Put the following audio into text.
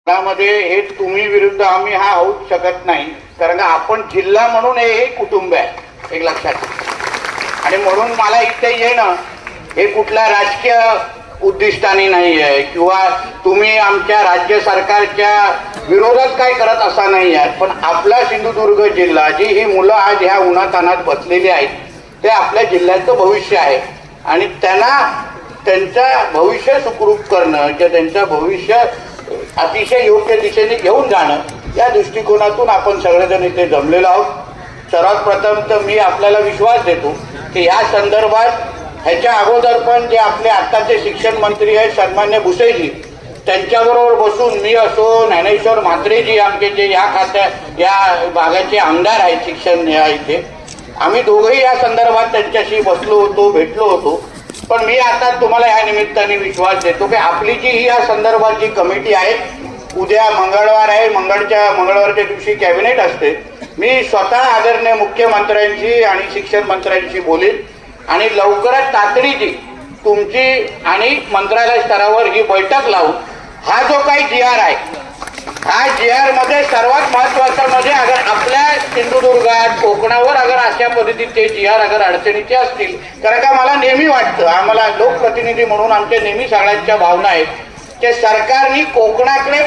त्यामध्ये हे तुम्ही विरुद्ध आम्ही हा होऊच शकत नाही, कारण का आपण जिल्हा म्हणून हे कुटुंब आहे, एक लक्षात. आणि म्हणून मला इथे येणं हे कुठल्या राजकीय उद्दिष्टाने नाही आहे किंवा तुम्ही आमच्या राज्य सरकारच्या विरोधात काय करत असा नाही आहे. पण आपला सिंधुदुर्ग जिल्हा, जी ही मुलं आज ह्या उन्हातानात बसलेली आहेत, ते आपल्या जिल्ह्याचं भविष्य आहे आणि त्यांना त्यांचं भविष्य सुखरूप करणं किंवा त्यांचं भविष्य अतिशय योग्य दिशेने घेऊन जाणं, या दृष्टिकोनातून आपण सगळेजण इथे जमलेलो आहोत. सर्वात प्रथम तर मी आपल्याला विश्वास देतो की या संदर्भात ह्याच्या अगोदर पण जे आपले आत्ताचे शिक्षण मंत्री आहेत सन्मान्य भुसेजी, त्यांच्याबरोबर बसून मी असो, ज्ञानेश्वर म्हात्रेजी आमचे जे या भागाचे आमदार आहेत शिक्षण या इथे, आम्ही दोघंही या संदर्भात त्यांच्याशी बसलो होतो, भेटलो होतो. पण मी आता तुम्हाला या निमित्ताने विश्वास देतो की आपली जी ही या संदर्भाची कमिटी आहे, उद्या मंगळवार आहे, मंगळवारच्या दिवशी कॅबिनेट असते, मी स्वतः आदरणीय मुख्यमंत्र्यांशी आणि शिक्षण मंत्र्यांशी बोलेन आणि लवकरात तातडीची तुमची आणि मंत्रालय स्तरावर ही बैठक लावून हा जो काही GR आहे, हा GR मध्ये सर्वात महत्वाचा म्हणजे अगर आपल्या सिंधुदुर्गात कोकणावर अगर अशा पद्धतीचे GR अगर अडचणीचे असतील, कारण का मला नेहमी वाटतं, आम्हाला लोकप्रतिनिधी म्हणून आमच्या नेहमी सगळ्यांच्या भावना आहेत की सरकारने कोकणाकडे